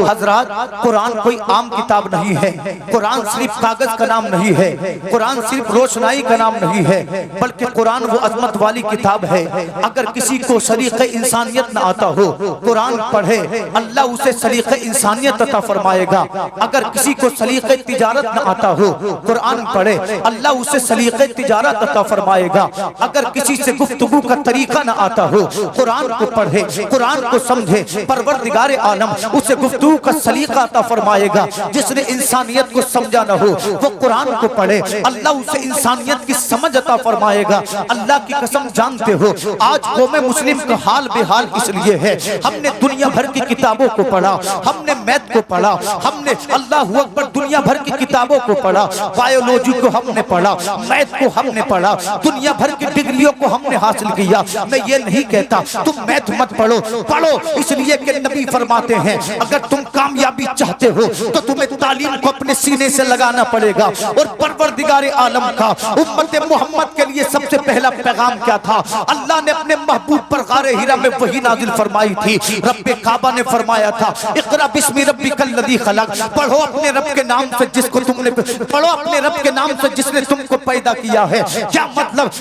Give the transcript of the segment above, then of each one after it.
हजरात, कुरान कोई आम किताब नहीं है, कुरान सिर्फ कागज का नाम नहीं है, कुरान सिर्फ रोशनाई का नाम नहीं है, बल्कि कुरान वो अजमत वाली किताब है। अगर किसी को सलीक़े इंसानियत न आता हो, कुरान पढ़े, अल्लाह उसे सलीक़े इंसानियत अता फरमाएगा। अगर किसी को सलीक़े तिजारत न आता हो, कुरान पढ़े, अल्लाह उसे सलीक़े तिजारत अता फरमाएगा। अगर किसी से गुफ्तगू का तरीका न आता हो, कुरान को पढ़े, कुरान को समझे, परवरदिगार आलम उसे गुफ्तगू का सलीका अता फरमाएगा। जिसने इंसानियत को समझा न हो, वो कुरान को पढ़े, अल्लाह उसे इंसानियत की समझ अता फरमाएगा। अल्लाह की कसम, जानते हो आज कौम मुस्लिम का हाल बेहाल इसलिए है, हमने दुनिया भर की किताबों को पढ़ा, हमने मैथ को पढ़ा, हमने अल्लाहू अकबर दुनिया भर की किताबों को पढ़ा, बायोलॉजी को हमने पढ़ा, मैथ को हमने पढ़ा, दुनिया भर की डिग्रियों को हमने हासिल किया। मैं ये नहीं कहता तुम मैथ मत पढ़ो, पढ़ो, इसलिए कि नबी फरमाते हैं अगर तुम कामयाबी चाहते हो तो तुम्हें तालीम को अपने सीने से लगाना पड़ेगा। और परवरदिगार आलम का उम्मत मोहम्मद के लिए सबसे पहला पैगाम क्या था? अल्लाह ने अपने महबूब पर गारे हिरा में वही नाजिल फरमाई थी। रब्बे काबा ने फरमाया था इक़रा बिस्मि रब्बिकल लज़ी खलक़, पढ़ो अपने रब के नाम से जिसको तुमने, पढ़ो अपने रब के नाम से जिसने तुमको पैदा किया है। क्या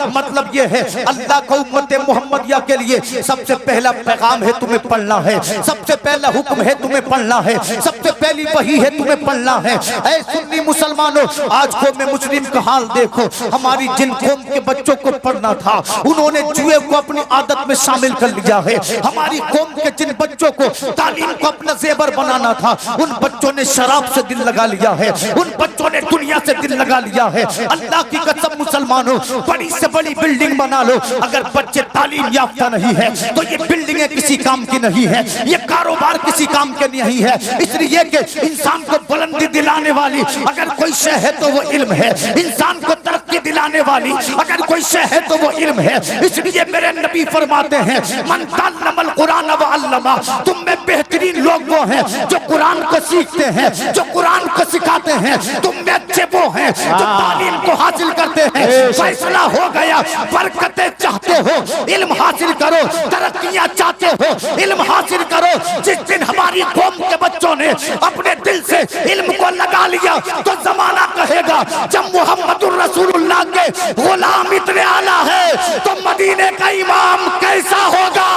मतलब ये है अल्लाह का उम्मत मोहम्मदिया के लिए सबसे पहला पैगाम है तुम्हें पढ़ना है, सबसे पहला हुक्म है तुम्हें पढ़ना है, सबसे पहली वही है तुम्हें पढ़ना है। ऐ सुन्नी मुसलमानों, आज कौम मुस्लिम का हाल देखो। हमारी जिन कौम के बच्चों को पढ़ना था, उन्होंने जुए को अपनी आदत में शामिल कर लिया है। हमारी कौम के जिन बच्चों को तालीम को अपना जेवर बनाना था, उन बच्चों ने शराब से दिल लगा लिया है, उन बच्चों ने दुनिया से दिल लगा लिया है। अल्लाह की कसम मुसलमानों, बड़ी से बड़ी बिल्डिंग बना लो, अगर बच्चे तालीम याफ्ता नहीं है तो ये बिल्डिंगें किसी काम की नहीं है, ये कारोबार किसी काम के नहीं है। इसलिए कि इंसान को बुलंदी दिलाने वाली अगर कोई शय है तो वो इल्म है, इंसान को तरक्की दिलाने वाली अगर कोई शय है तो वो इल्म है। इसलिए मेरे नबी फरमाते हैं मन तअल्लमल कुरान व अल्लमा, तुम में बेहतरीन लोग वो हैं जो कुरान को सीखते हैं, जो कुरान को सिखाते हैं। तुम में अच्छे वो हैं जो तालीम को हासिल करते हैं। फैसला हो गया, बरकतें चाहते हो इल्म हासिल करो, तरक्कियां चाहते हो इल्म हासिल करो। जिस दिन हमारी कौम के बच्चों ने अपने दिल से इल्म को लगा लिया तो जमाना कहेगा जब मुहम्मदुर रसूलुल्लाह के गुलाम इतने आला है तो मदीने का इमाम कैसा होगा।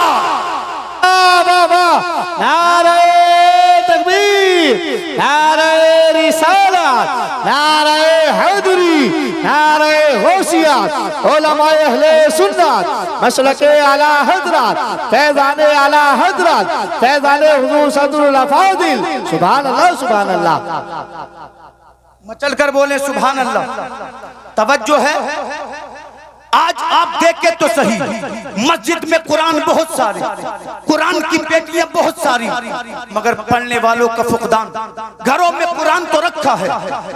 नारे तकबीर, नारे रिसालत, नारे हैदरी, नारे गौसियत, उलमाए अहले सुन्नत, मसलके आला हजरत, फैज़ाने आला हजरत, फैज़ाने हुजूर सदरुल अफादिल। सुभान अल्लाह, सुभान अल्लाह। मचल कर बोले सुभान अल्लाह। तवज्जो है, आज आप देखें तो सही, मस्जिद में कुरान बहुत सारे, कुरान की पेटियां बहुत सारी, मगर पढ़ने वालों का फुकदान। घरों में कुरान तो रखा है,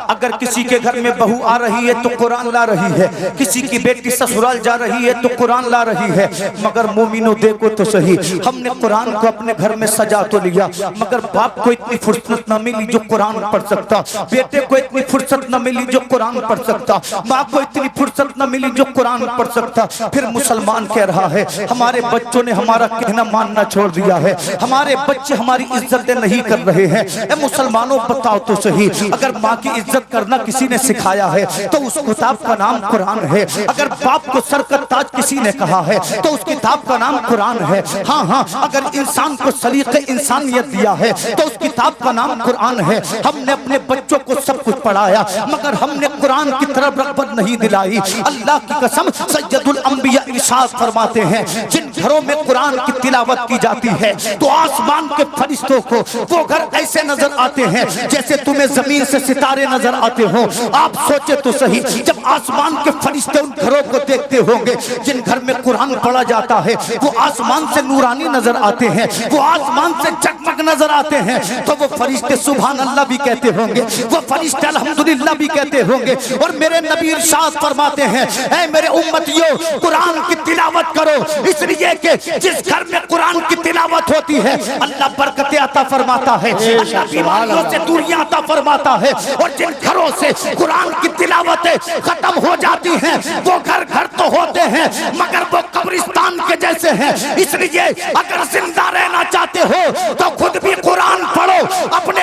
अगर किसी के घर में बहू आ रही है तो कुरान ला रही है, किसी की बेटी ससुराल जा रही है तो कुरान ला रही है। मगर मोमिनो देखो तो सही, हमने कुरान को अपने घर में सजा तो लिया, मगर बाप को इतनी फुर्सत न मिली जो कुरान पढ़ सकता, बेटे को इतनी फुर्सत न मिली जो कुरान पढ़ सकता, माँ को इतनी फुर्सत न मिली जो कुरान पढ़ सकता। फिर मुसलमान कह रहा है हमारे बच्चों ने हमारा कहना मानना छोड़ दिया है, हमारे बच्चे हमारी इज्जतें नहीं कर रहे हैं। ए मुसलमानों बताओ तो सही, अगर माँ की इज्जत करना किसी ने सिखाया है तो उस किताब का नाम कुरान है। अगर बाप को सर का ताज किसी ने कहा है तो उस किताब का नाम कुरान है। हाँ, अगर इंसान को सलीक़े इंसानियत दिया है तो उस किताब का नाम कुरान है। हमने अपने बच्चों को सब कुछ पढ़ाया, मगर हमने कुरान की तरफ रग़बत नहीं दिलाई। अल्लाह की कसम, सैयदुल अंबिया इरशाद फरमाते हैं जिन घरों में कुरान की तिलावत की जाती है तो आसमान के फरिश्तों को वो घर ऐसे नजर आते हैं जैसे तुम्हें जमीन से सितारे नजर आते हो। आप सोचे तो सही, जब आसमान के फरिश्ते उन घरों को देखते होंगे जिन घर में कुरान पढ़ा जाता है, वो आसमान से नूरानी नजर आते हैं, वो आसमान से जगमग नजर आते हैं, तो वो फरिश्ते सुभान अल्लाह भी कहते होंगे, वो फरिश्ते अल्हम्दुलिल्लाह भी कहते होंगे। और मेरे नबी इरशाद फरमाते हैं ऐ मेरे उम्मतियों, कुरान की तिलावत करो, इसलिए कि जिस घर में कुरान की तिलावत होती है अल्लाह बरकतें अता फरमाता है, अल्लाह बीमारियों से दूरियां अता फरमाता है। और जिन घरों से कुरान की तिलावतें खत्म हो जाती हैं वो घर घर तो होते हैं मगर वो कब्रिस्तान के जैसे हैं। इसलिए अगर जिंदा रहना चाहते हो तो खुद भी कुरान पढ़ो, अपने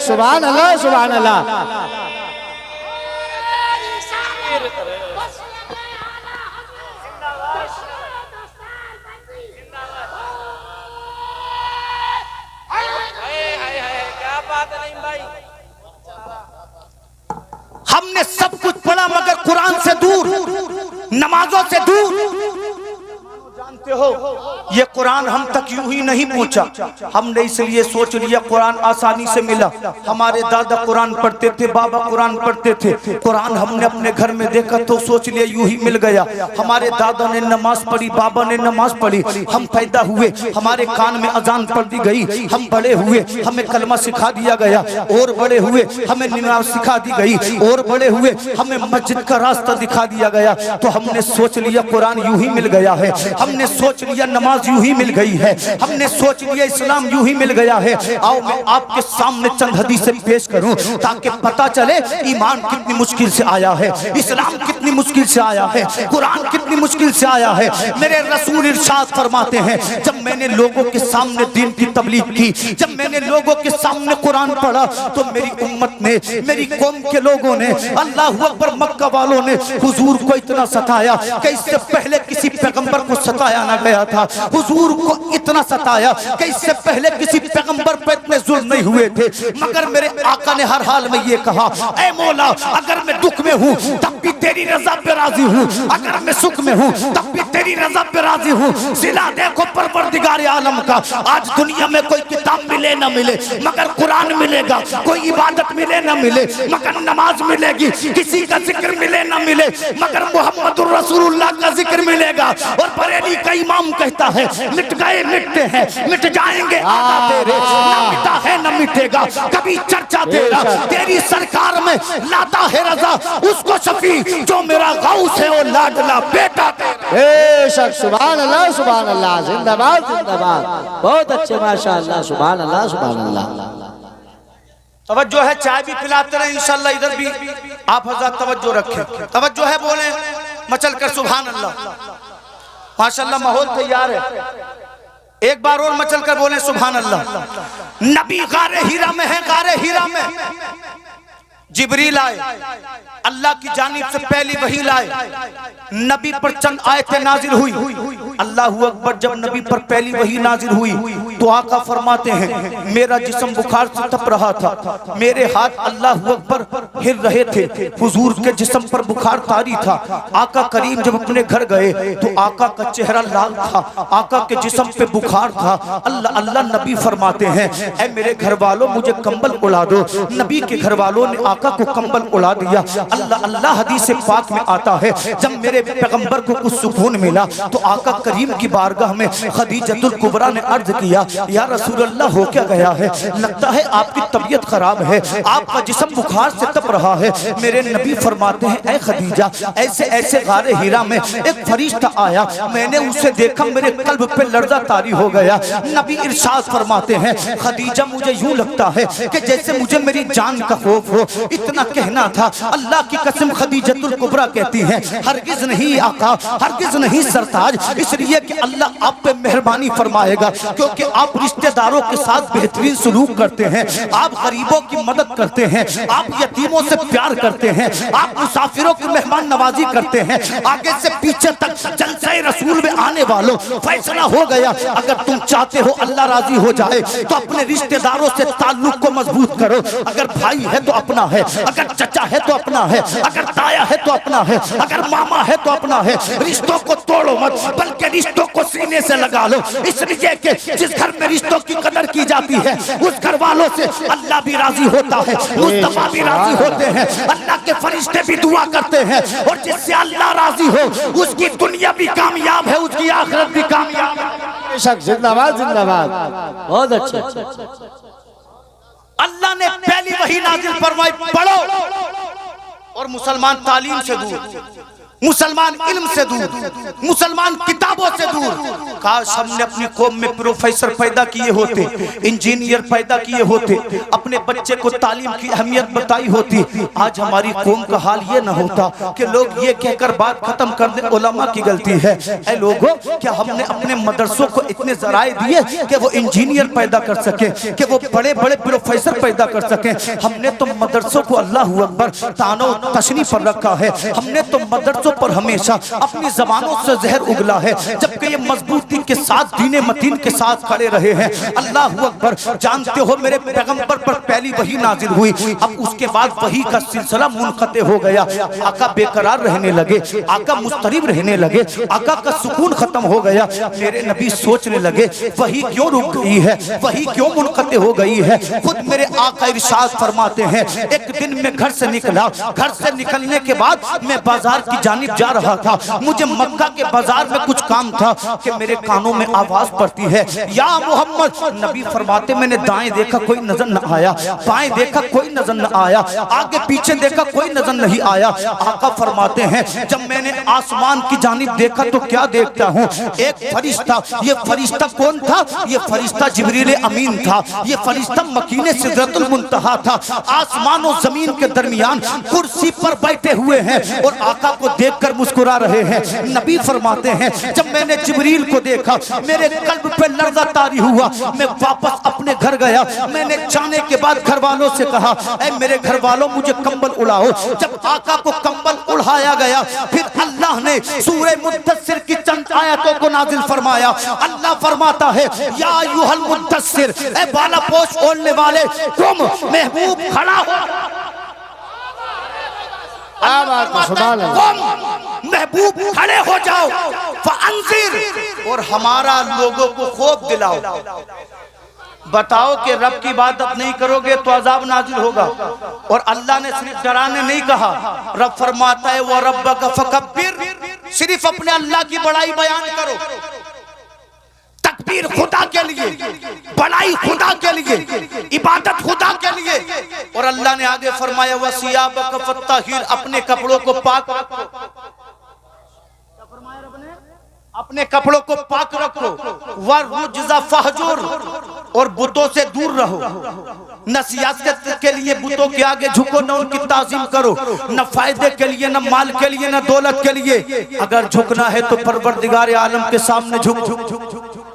सुभान अल्लाह सुभान अल्लाह। हमने सब कुछ पढ़ा मगर कुरान से दूर, नमाजों से दूर। जानते हो ये कुरान हम तक यूं ही नहीं पहुंचा, हमने इसलिए सोच लिया कुरान आसानी से मिला। हमारे दादा कुरान पढ़ते थे, बाबा कुरान पढ़ते थे, कुरान हमने अपने घर में देखा तो सोच लिया यूं ही मिल गया। हमारे दादा ने नमाज पढ़ी, बाबा ने नमाज पढ़ी, हम पैदा हुए, हमारे कान में अजान पढ़ दी गई, हम बड़े हुए, हमें कलमा सिखा दिया गया, और बड़े हुए हमें नमाज सिखा दी गई, और बड़े हुए हमें मस्जिद का रास्ता दिखा दिया गया। तो हमने सोच लिया कुरान यूं ही मिल गया है, हमने सोच लिया नमाज यूं ही मिल गई है, हमने सोच लिया इस्लाम यूं ही मिल गया है। आओ मैं आपके सामने चंद हदीसें पेश करूं ताकि पता चले ईमान कितनी मुश्किल से आया है, इस्लाम कितनी मुश्किल से आया है, कुरान कितनी मुश्किल से आया है। मेरे रसूल इरशाद फरमाते हैं, जब मैंने लोगों के सामने दीन की तबलीग की, जब मैंने लोगों के सामने कुरान पढ़ा तो मेरी उम्मत ने, मेरी कौम के लोगों ने, अल्लाह अकबर, मक्का वालों ने हुजूर को इतना सताया कि इससे पहले किसी पैगंबर को सताया ना गया था। हुजूर को इतना सताया कि इससे पहले किसी पैगंबर पर इतने जुल्म नहीं हुए थे। मगर मेरे आका ने हर हाल में ये कहा, ऐ मौला अगर मैं दुख में हूँ तब भी तेरी रजा पे राजी हूँ, अगर मैं सुख में हूँ तब भी तेरी रजा पे राजी हूँ। सिला देखो परवरदिगार आलम का, आज दुनिया में कोई किताब मिले ना मिले मगर कुरान मिलेगा, कोई इबादत मिले ना मिले मगर नमाज मिलेगी, किसी का जिक्र मिले ना मिले मगर मुहम्मदुर रसूलुल्लाह का जिक्र मिलेगा। और बरेली का इमाम कहता है, मिट गए मिटते हैं, मिट जाएंगे आका तेरे, ना मिटा है ना मिटेगा कभी चर्चा तेरा, तेरी सरकार में लाता है रजा उसको शफी जो मेरा गौस है वो लाडला बेटा तेरा। बेशक सुभान अल्लाह सुभान अल्लाह, जिंदाबाद जिंदाबाद, बहुत अच्छे माशाअल्लाह, सुभान अल्लाह सुभान अल्लाह। तवज्जो है, चाय भी पिलाते रहे इंशाल्लाह, इधर भी आप हज़रात तवज्जो रखें, तवज्जो है, बोले मचल कर सुभान अल्लाह। माशाअल्लाह माहौल तैयार है, एक बार और मचल कर बोले सुभान अल्लाह। नबी गारे हीरा में है, गारे हीरा में जिब्रील आए, अल्लाह की जानिब से पहली वही लाए, नबी पर चंद आयतें नाजिल हुई। अल्लाहू अकबर, जब नबी पर पहली वही नाजिल हुई तो आका फरमाते हैं, मेरा जिस्म बुखार से तप रहा था, मेरे हाथ अल्लाहू अकबर हिल रहे थे, हुजूर के जिस्म पर बुखार तारी था। आका करीम जब अपने घर गए तो आका का चेहरा लाल था, आका के जिस्म पे बुखार था। अल्लाह अल्लाह नबी फरमाते हैं, ऐ मेरे घर वालों मुझे कंबल उड़ा दो। नबी के घर वालों ने आका को कंबल उड़ा दिया। अल्लाह अल्लाह हदीस पाक में आता है, जब मेरे पैगंबर को कुछ सुकून मिला तो आका करीम की बारगाह में खदीजतुल कुबरा ने अर्ज किया, या रसूल अल्लाह हो क्या गया है, लगता है आपकी तबीयत खराब है, आपका जिस्म बुखार से तप रहा है। मेरे नबी फरमाते हैं, ऐ खदीजा, ऐसे ऐसे गारे हीरा में एक फरिश्ता आया, मैंने उसे देखा, मेरे कल्ब पे लर्जा तारी हो गया। नबी इरशाद फरमाते हैं, खदीजा मुझे यूं लगता है कि जैसे मुझे मेरी जान का खौफ हो। इतना कहना था, अल्लाह की कसम खदीजतुल कुबरा कहती हैं, हरगिज नहीं आका, हरगिज नहीं सरताज, इसलिए कि अल्लाह आप पे मेहरबानी फरमाएगा, क्योंकि आप रिश्तेदारों के साथ बेहतरीन सलूक करते हैं, आप गरीबों की मदद करते हैं, आप यतीमों से प्यार करते हैं, आप मुसाफिरों की मेहमान नवाजी करते हैं। आगे से पीछे तक जलसे रसूल में आने वालों, फैसला हो गया, अगर तुम चाहते हो अल्लाह राजी हो जाए तो अपने रिश्तेदारों से ताल्लुक को मजबूत करो। अगर भाई है तो अपना है, अगर चचा है तो अपना है, अगर ताया है तो अपना है, अगर मामा है तो अपना है। रिश्तों को तोड़ो मत, बल्कि रिश्तों को सीने से लगा लो, इसलिए कि जिस घर में रिश्तों की कदर की जाती है उस घर वालों से अल्लाह भी राजी होता है, मुस्तफा भी राजी होते हैं, अल्लाह के फरिश्ते भी दुआ करते हैं, और जिससे अल्लाह राजी हो उसकी दुनिया भी कामयाब है, उसकी आखिरत भी कामयाब है। जिंदाबाद जिंदाबाद, बहुत अच्छे। अल्लाह ने पहली वही नाजिल फरमाई, पढ़ो, और मुसलमान तालीम से दूर। मुसलमान इल्म से दूर, मुसलमान किताबों से दूर। काश हमने अपनी कौम में प्रोफेसर पैदा किए होते, इंजीनियर पैदा किए होते, अपने बच्चे को तालीम की अहमियत बताई होती। आज हमारी कौम का हाल ये न होता कि लोग ये कहकर बात खत्म कर दे उलमा की गलती है। ऐ लोगों, क्या हमने अपने मदरसों को इतने जराए दिए कि वो इंजीनियर पैदा कर सके, कि वो बड़े बड़े प्रोफेसर पैदा कर सके? हमने तो मदरसों को अल्लाहु अकबर तानो तशनी पर रखा है। हमने तो मदरसों पर हमेशा अपनी जबानों से जहर उगला है, जबकि ये मजबूती के साथ दीने मतीन के साथ खड़े रहे हैं। अल्लाहु अकबर। जानते हो मेरे पैगंबर पर पहली वही नाजिल हुई, अब उसके बाद वही का सिलसिला मुनक़ते हो गया। आका बेकरार रहने लगे, आका मुस्तरिब रहने लगे, आका का सुकून खत्म हो गया। मेरे नबी सोचने लगे वही क्यों रुक गई है, वही क्यों मुनक़ते हो गई है। खुद मेरे आका इरशाद फरमाते हैं, एक दिन मैं घर से निकला, घर से निकलने के बाद मैं बाजार की जानिब जा रहा था। मुझे मक्का के बाजार में कुछ काम था कि मेरे कानों में आवाज पड़ती है, या मोहम्मद। नबी फरमाते मैंने दाएं देखा कोई नजर न आया, बाएं देखा कोई नजर न आया, आगे पीछे देखा कोई नजर नहीं आया। आका फरमाते हैं जब मैंने आसमान की जानिब देखा तो क्या देखता हूँ, एक फरिश्ता। ये फरिश्ता कौन था? ये फरिश्ता जिब्रील अमीन था। ये फरिश्ता मकीने सिदरतुल मुंतहा था। आसमान और जमीन के दरमियान कुर्सी पर बैठे हुए हैं और आका को देखकर मुस्कुरा रहे हैं। नबी फरमाते हैं जब मैंने जिब्रील को देखा मेरे कल्ब पे लर्ज़ा तारी हुआ। मैं वापस अपने घर गया। मैंने जाने के बाद घर वालों से कहा, ऐ मेरे घर वालों मुझे कंबल उड़ाओ। जब आका को कंबल उड़ाया गया, फिर अल्लाह ने सूरह मुद्दस्सिर की चंद आयतों को नाजिल फरमाया। अल्लाह फरमाता है, या अय्युहल मुद्दस्सिर, ऐ बाला पोश ओढ़ने वाले, तुम महबूब खड़ा हो। महबूब खड़े हो जाओ, फअंज़िर, और हमारा लोगों को खौफ दिलाओ। बताओ कि रब की इबादत नहीं करोगे तो अजाब नाजिल होगा। और अल्लाह ने सिर्फ डराने नहीं कहा, रब फरमाता है वो रब्बका फकब्बिर, सिर्फ अपने अल्लाह की बड़ाई बयान करो। तकबीर खुदा के लिए, बड़ाई खुदा के लिए, इबादत खुदा के लिए। और अल्लाह ने आगे फरमाया वसियाबक फत्ताहिर, अपने कपड़ों को पाक रखो। अपने कपड़ों को पाक रखो। वरुज्ज़ा फहजुर, और बुतों से दूर रहो। न सियासत के लिए बुतों के आगे झुको, न उनकी ताज़ीम करो, न फायदे के लिए, न माल के लिए, न दौलत के लिए। अगर झुकना है तो परवरदिगार आलम के सामने झुक।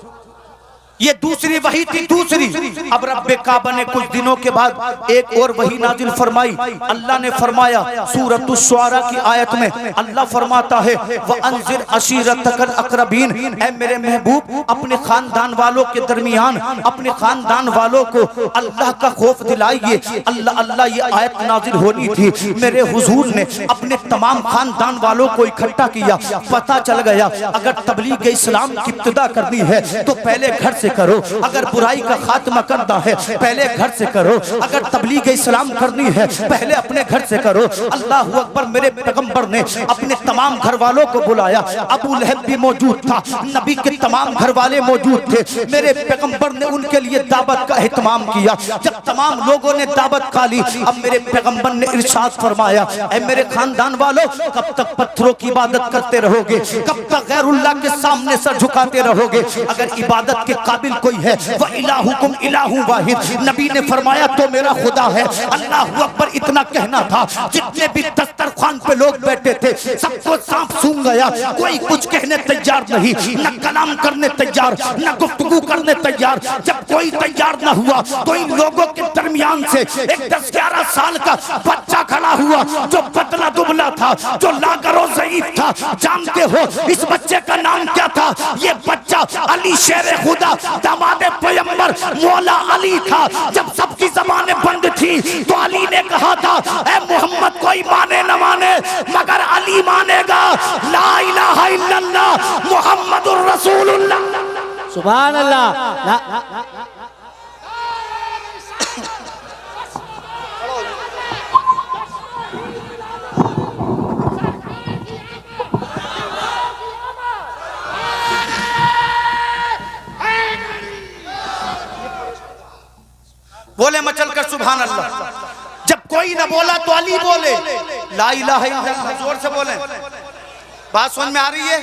ये दूसरी वही थी, दूसरी। अब रब्बे काबा ने कुछ दिनों के बाद एक और वही नाजिल फरमाई। अल्लाह ने फरमाया सूरतुश शुआरा की आयत में, अल्लाह फरमाता है व अंजिर अशीरतकल अक़रबीन, ऐ मेरे महबूब अपने खानदान वालों के दरमियान, अपने खानदान वालों को अल्लाह का खौफ दिलाइए। अल्लाह अल्लाह ये आयत नाजिल होनी थी। मेरे हुजूर ने अपने तमाम खानदान वालों को इकट्ठा किया। पता चल गया अगर तबलीग इस्लाम की इब्तिदा करनी है तो पहले घर से करो, अगर बुराई का खात्मा करना है पहले घर से करो, अगर तबलीग इस्लाम करनी है पहले अपने घर से करो। अल्लाहु अकबर। मेरे पैगंबर ने अपने तमाम घर वालों को बुलाया। अबू लहब भी मौजूद था, नबी के तमाम घर वाले मौजूद थे। मेरे पैगंबर ने उनके लिए दावत का एहतमाम किया। जब तमाम लोगों ने दावत खा ली, अब मेरे पैगंबर ने इरशाद फरमाया, ऐ मेरे खानदान वालों, कब तक पत्थरों की इबादत करते रहोगे? कब तक गैरुल्लाह के सामने सर झुकाते रहोगे? अगर इबादत के काबिल कोई है वह इलाहुकुम इलाहु वाहिद, नबी ने फरमाया तो मेरा खुदा है। अल्लाहु अकबर। इतना कहना था, जितने भी दस्तरखान पे लोग बैठे थे सबको सांप सूंघ गया। कोई कुछ कहने तैयार नहीं, न कलाम करने तैयार, न गुफ्तगू करने तैयार। जब कोई तैयार न हुआ तो इन लोगों के दरमियान से एक 10-11 साल का बच्चा खड़ा हुआ, जो पतला दुबला था, जो लागरो ज़ईफ था। जानते हो इस बच्चे का नाम क्या था? ये बच्चा अली शेर खुदा दामाद पैगंबर मौला अली था। जब सबकी ज़बानें बंद थी तो अली ने कहा था, ऐ मोहम्मद कोई माने न माने मगर अली मानेगा। ला इलाहा इल्लल्लाह मुहम्मदुर रसूलुल्लाह। सुभान अल्लाह। बोले मचल कर सुभान अल्लाह। जब कोई न बोला तो अली बोले ला इलाहा इल्लल्लाह, जोर से बोले। बात समझ में आ रही है?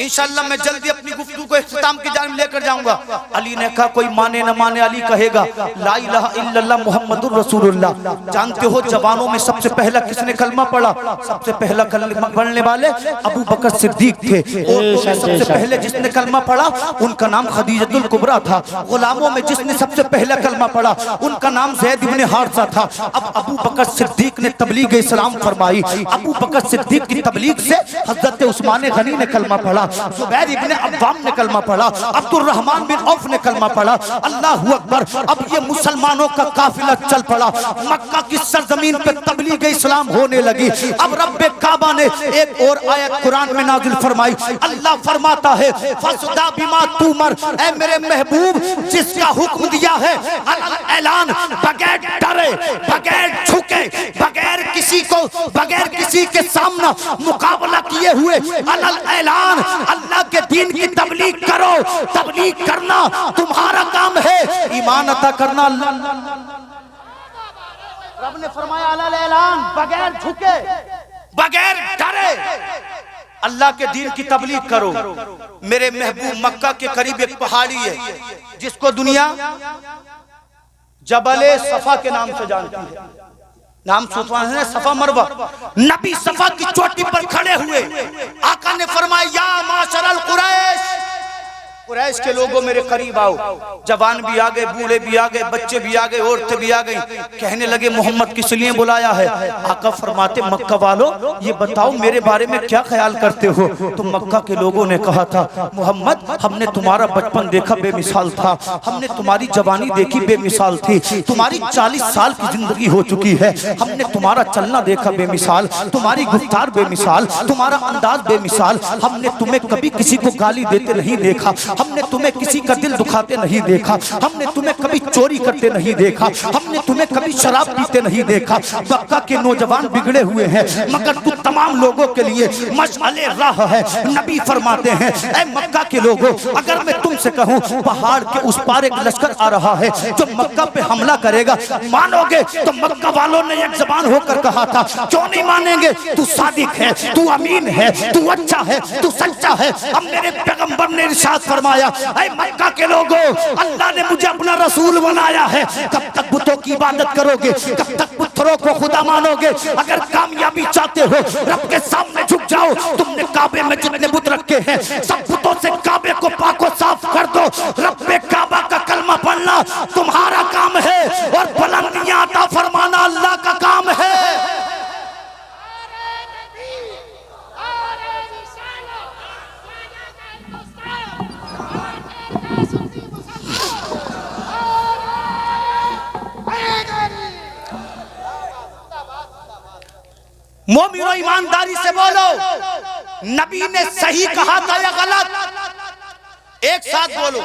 इंशाअल्लाह मैं जल्दी अपनी गुफ्तगू को इख्तिताम की जानिब लेकर जाऊंगा। अली ने कहा कोई माने न माने, अली कहेगा ला इलाहा इल्लल्लाह मुहम्मदुर रसूलुल्लाह। जानते हो जवानों में सबसे पहला किसने कलमा पढ़ा? सबसे पहला कलमा पढ़ने वाले अबू बकर सिद्दीक थे। और सबसे पहले जिसने कलमा पढ़ा उनका नाम खदीजतुल कुबरा था। गुलामों में जिसने सबसे पहला कलमा पढ़ा उनका नाम ज़ैद इब्न हारिसा था। अब अबू बकर सिद्दीक ने तबलीग इस्लाम फरमाई। अबू बकर सिद्दीक की तबलीग से हजरत उस्मान गनी ने कलमा पढ़ा, जुबैर इब्न अव्वाम ने कलमा पढ़ा, अब्दुल रहमान बिन औफ ने कलमा पढ़ा। अल्लाहु अकबर। अब ये मुसलमानों का काफिला चल पड़ा, मक्का की सरजमीन पे तबलीग इस्लाम होने लगी। अब रब्बे काबा ने एक और आयत कुरान में नाजिल फरमाई। अल्लाह फरमाता है फसदा बिमा तुमर, ऐ मेरे महबूब जिसका हुक्म दिया है ऐलान, बगैर डरे, बगैर झुके, बगैर किसी के सामने मुकाबला किए हुए अलल ऐलान अल्लाह के दीन की तबलीग करो। तबलीग करना तुम्हारा काम है, ईमान अता करना। रब ने फरमाया अलल ऐलान, बगैर झुके, बगैर डरे अल्लाह के दीन की तबलीग करो। मेरे महबूब मक्का के करीब एक पहाड़ी है जिसको दुनिया जबले सफा के नाम से जानती है। नाम सुनवा है सफा मरवा। नबी सफा की चोटी पर खड़े हुए आका ने फरमाया या माशरल कुरैश, कुरैश के लोगों मेरे करीब आओ। जवान भी आ गए, बूढ़े भी आ गए, बच्चे भी आ गए, औरतें भी आ गई। कहने लगे मोहम्मद किस लिए बुलाया है? आका फरमाते मक्का वालों ये बताओ मेरे बारे में क्या ख्याल करते हो? तो मक्का के लोगों ने कहा था मोहम्मद हमने तुम्हारा बचपन देखा बेमिसाल था, हमने तुम्हारी जवानी देखी बेमिसाल थी, तुम्हारी 40 साल की जिंदगी हो चुकी है, हमने तुम्हारा चलना देखा बेमिसाल, तुम्हारी गुफ्तार बेमिसाल, तुम्हारा अंदाज बेमिसाल, हमने तुम्हें कभी किसी को गाली देते नहीं देखा, हमने तुम्हें किसी का दिल दुखाते नहीं देखा, हमने तुम्हें कभी चोरी करते नहीं देखा, हमने तुम्हें कभी शराब पीते नहीं देखा। मक्का के नौजवान बिगड़े हुए हैं मगर तू तमाम लोगों के लिए मशअले राह है। नबी फरमाते हैं ऐ मक्का के लोगों अगर मैं तुमसे कहूं पहाड़ के उस पार एक लश्कर आ रहा है जो मक्का पे हमला करेगा, मानोगे? तो मक्का वालों ने एक जबान होकर कहा था क्यों नहीं मानेंगे? तू सादिक है, तू अमीन है, तू अच्छा है, तू सच्चा है। अब मेरे पैगंबर ने इरशाद फरमाया ऐ मक्का के लोगों अल्लाह ने मुझे अपना रसूल बनाया है। कब तक बुतों की इबादत करोगे? कब तक पत्थरों को खुदा मानोगे? अगर कामयाबी चाहते हो रब के सामने झुक जाओ। तुमने काबे में जितने बुत रखे हैं सब बुतों से काबे को पाको साफ कर दो। रब्बे काबा का कलमा पढ़ना तुम्हारा काम है और बुलंदियां अता फरमाना अल्लाह का काम है। मोमिनो ईमानदारी से बोलो नबी ने सही कहा था या गलत? एक साथ बोलो।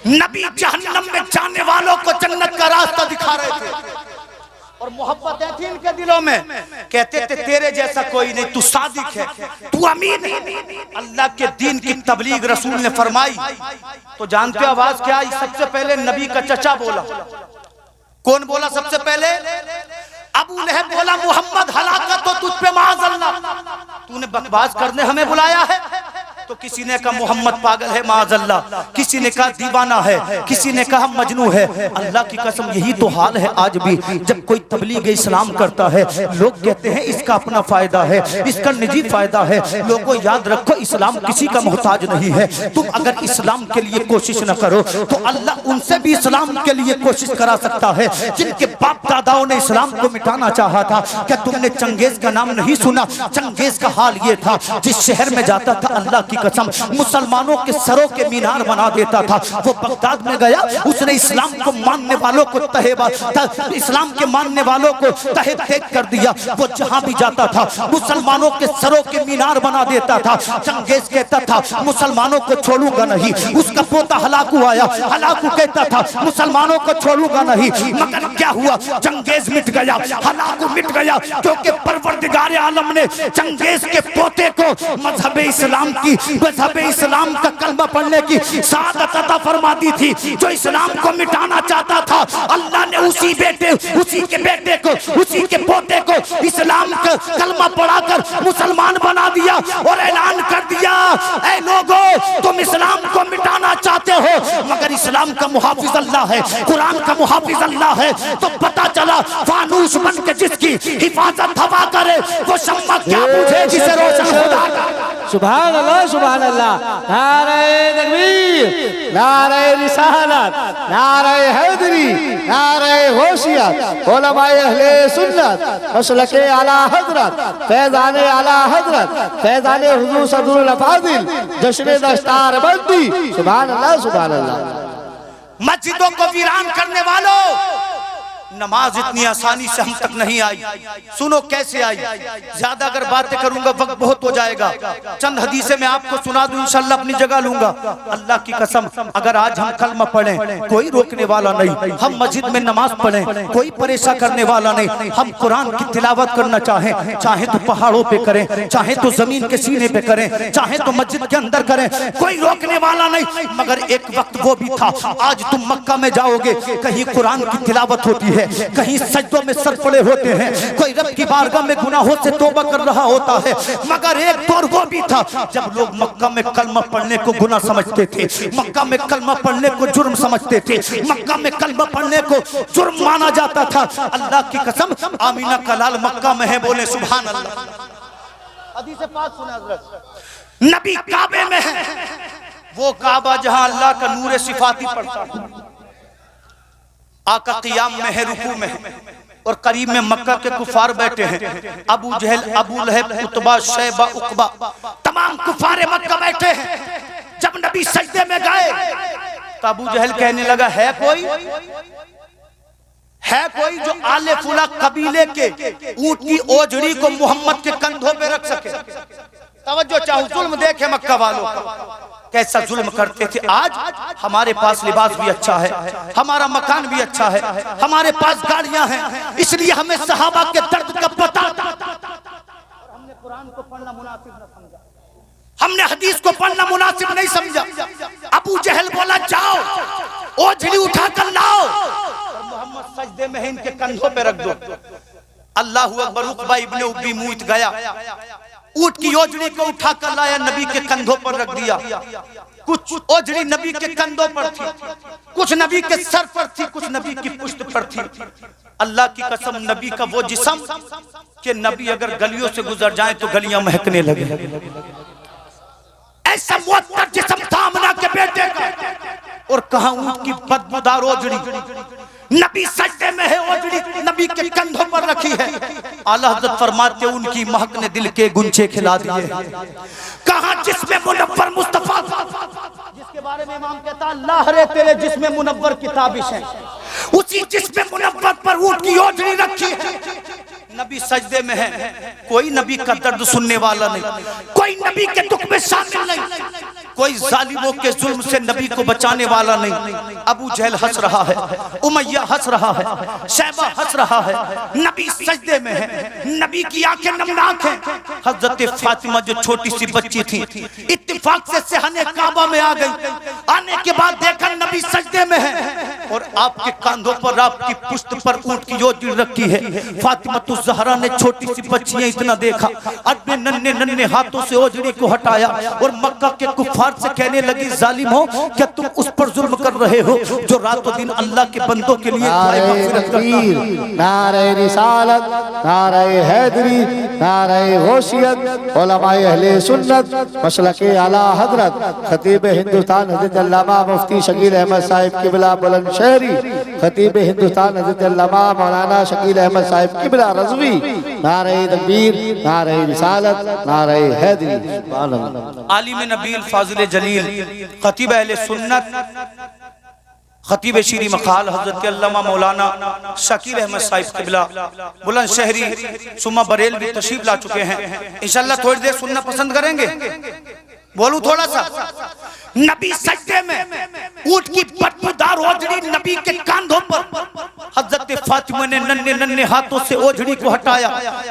नबी जहन्नम में जाने वालों को जन्नत का रास्ता दिखा रहे थे और मोहब्बत थी इनके दिलों में। कहते थे तेरे जैसा कोई नहीं, तू सादिक है, तू अमीन है। अल्लाह के दीन की तबलीग रसूल ने फरमाई तो जानते हो आवाज क्या आई? सबसे पहले नबी का चचा बोला। कौन बोला सबसे पहले? अबू लहब बोला मोहम्मद हलाकत तो तुझ पे माअज़ल्लाह, तूने बकवास करने हमें बुलाया है? तो किसी ने कहा मोहम्मद पागल है माअज़ल्लाह, किसी ने कहा दीवाना है, किसी ने कहा मजनू है। अल्लाह की कसम यही तो हाल है आज भी। जब कोई तबलीग इस्लाम करता है लोग कहते हैं इसका अपना फायदा है, इसका निजी फायदा है। लोगों याद रखो इस्लाम किसी का मोहताज नहीं है। तुम अगर इस्लाम के लिए कोशिश न करो तो अल्लाह उनसे भी इस्लाम के लिए कोशिश करा सकता है जिनके बाप दादाओं ने इस्लाम को मिटाना चाहा था। क्या तुमने चंगेज का नाम नहीं सुना? चंगेज का हाल ये था जिस शहर में जाता था अल्लाह की कसम मुसलमानों के सरों के मीनार बना देता था। वो बगदाद में गया, उसने इस्लाम को मानने वालों को इस्लाम के मानने वालों को तहे तेज कर दिया। वो जहां भी जाता था मुसलमानों के सरों के मीनार बना देता था। चंगेज कहता था मुसलमानों को छोड़ूंगा नहीं। उसका पोता हलाकू आया, हलाकू कहता था मुसलमानों को छोड़ूंगा नहीं। मगर क्या हुआ? चंगेज मिट गया, हलाकू मिट गया, क्योंकि परवरदिगार आलम ने चंगेज के पोते को मजहब इस्लाम की मजहब इस्लाम का कलमा पढ़ने की सादत अता फरमा दी थी। जो इस्लाम को मिटाना चाहता था, अल्लाह ने उसी बेटे, उसी के बेटे को, उसी के पोते को इस्लाम का कलमा पढ़ाकर मुसलमान बना दिया और ऐलान कर दिया, ऐ लोगों तुम इस्लाम को मिटाना चाहते हो मगर इस्लाम का मुहाफिज अल्लाह है, कुरान का मुहाफिज अल्लाह है। तो पता चला फानूस बन के जिसकी हिफाजत हवा करे वो शम्मा क्या बुझे जिसे रोशन खुदा का। सुभान अल्लाह, सुभान अल्लाह। नारे तकबीर, नारे रिसालत, नारे हैदरी, नारे गौसियत, उलमाए अहले सुन्नत, मसलके आला हजरत, फैज़ाने आला हजरत, फैज़ाने हुजूर सदरुल अफादिल, जश्न दस्तार बंदी। सुभान अल्लाह, सुभान अल्लाह। मस्जिदों को वीरान करने वालों, नमाज इतनी आसानी से हम तक नहीं आई। सुनो कैसे आई। ज्यादा अगर बातें करूंगा वक्त बहुत हो जाएगा। चंद हदीसें मैं आपको सुना दूं, इंशाल्लाह अपनी जगह लूंगा। अल्लाह की कसम, अगर आज हम कलमा पढ़ें कोई रोकने वाला नहीं, हम मस्जिद में नमाज पढ़ें कोई परेशान करने वाला नहीं, हम कुरान की तिलावत करना चाहें, चाहे तो पहाड़ों पे करें, चाहे तो जमीन के सीने पे करें, चाहे तो मस्जिद के अंदर करें, कोई रोकने वाला नहीं। मगर एक वक्त वो भी था, आज तुम मक्का में जाओगे कहीं कुरान की तिलावत होती है, कहीं सजदों में सर पड़े होते हैं, कोई रब की बारगाह में गुनाहों से तौबा कर रहा होता है। मगर एक दौर वो भी था जब लोग मक्का में कलमा पढ़ने को गुनाह समझते थे, मक्का में कलमा पढ़ने को जुर्म समझते थे, मक्का में कलमा पढ़ने को जुर्म माना जाता था। अल्लाह की कसम, आमीना का लाल मक्का में है, बोले सुभान अल्लाह। हदीस पाक सुना हज़रत, नबी काबे में है, वो काबा जहां अल्लाह का नूर सिफाती पड़ता है। आका क़ियाम में है, रुकू में है, और करीब में मक्का के कुफार बैठे हैं। अबू जहल, अबू लहब, उतबा, शैबा, उकबा, तमाम कुफारे मक्का बैठे हैं। जब नबी सजदे में गए तो अबू जहल कहने लगा, है कोई जो आले फुला कबीले के ऊंट की ओजड़ी को मोहम्मद के कंधों पे रख सके। तवज्जो चाहो, जुल्म देखे मक्का वालों का कैसा जुल्म करते थे। आज हमारे पास लिबास भी अच्छा है, हमारा मकान भी अच्छा है, हमारे पास गाड़ियां हैं, इसलिए हमें सहाबा के दर्द का पता था। हमने कुरान को पढ़ना मुनासिब न समझा, हमने हदीस को पढ़ना मुनासिब नहीं समझा। अबू जहल बोला, जाओ ओझली उठा कर लाओ, मोहम्मद सजदे में इनके कंधों पे रख दो। अल्लाहू अकबर। उकबा इब्ने उब्बी मुईत गया, ऊंट की ओजड़ी को उठा कर लाया, नबी के कंधों पर रख दिया। कुछ ओजड़ी नबी के कंधों पर थी, कुछ नबी के सर पर थी, कुछ नबी की पुश्त पर थी। अल्लाह की कसम, नबी का वो जिस्म कि नबी अगर गलियों से गुजर जाए तो गलियां महकने लगे। ऐसा मुअत्तर जिस्म था आमना के बेटे का, और कहां ऊंट की बदबूदार ओजड़ी। नबी सजदे में है, ओजड़ी नबी के कंधों पर रखी है। आला हज़रत फरमाते, उनकी महक ने दिल के गुंचे खिला दिए। कहां जिसमें मुनव्वर मुस्तफा, जिसके बारे में इमाम कहता, अल्लाह रे तेरे जिसमें मुनव्वर की ताबिश है, उसी जिसमें मुनव्वर पर ऊंट की ओजड़ी रखी है। नबी सजदे में है, कोई नबी का दर्द सुनने वाला नहीं, कोई नबी के दुख में शामिल नहीं, कोई जालिमों के जुल्म से नबी को बचाने वाला नहीं। अबू जहल हंस रहा है, उमैया हंस रहा है, शैबा हंस रहा है, नबी सजदे में है, नबी की आंखें नमनाक हैं। हजरत फातिमा जो छोटी सी बच्ची थी, इत्तेफाक से सहने काबा में आ गई। आने के बाद देखा नबी सजदे में है और आपके कंधों पर, आपकी पुश्त पर ऊंट की ओजड़ी रखी है। फातिमा तो ज़हरा ने छोटी सी बच्ची है, इतना देखा, अपने नन्हे नन्हे हाथों से ओजड़ी को हटाया और मक्का के कुफार से कहने लगी, जालिम हो, क्या तुम उस पर जुल्म कर रहे हो जो रातों दिन अल्लाह के बंदों के लिए नारे रिसालत, नारे हैदरी, नारे गौसियत, उलमाए अहले सुन्नत, मसलके आला हजरत, खतीब हिंदुस्तान हज़रत अल्लामा मुफ्ती शकील अहमद साहिब किबला बुलंदशहरी, खतीब हिंदुस्तान हज़रत अल्लामा मौलाना शकील अहमद साहिब किबला रज़वी, नारे तकबीर, नारे रिसालत, नारे हैदरी। आलिम नबील फाजिल जलील, खतीब अहले सुन्नत, खतीब शीरी मखाल हज़रत अल्लामा मौलाना शकील अहमद साहिब किबला बुलंदशहरी सुम्मा बरेल भी तशरीफ ला चुके हैं। इंशाअल्लाह थोड़ी देर सुनना पसंद करेंगे, बोलूं थोड़ा सा। नबी सजदे में, ऊंट की बदबूदार ओजड़ी नबी के कंधों पर, हजरत फातिमा ने नन्हे नन्हे हाथों से ओझड़ी को हटाया।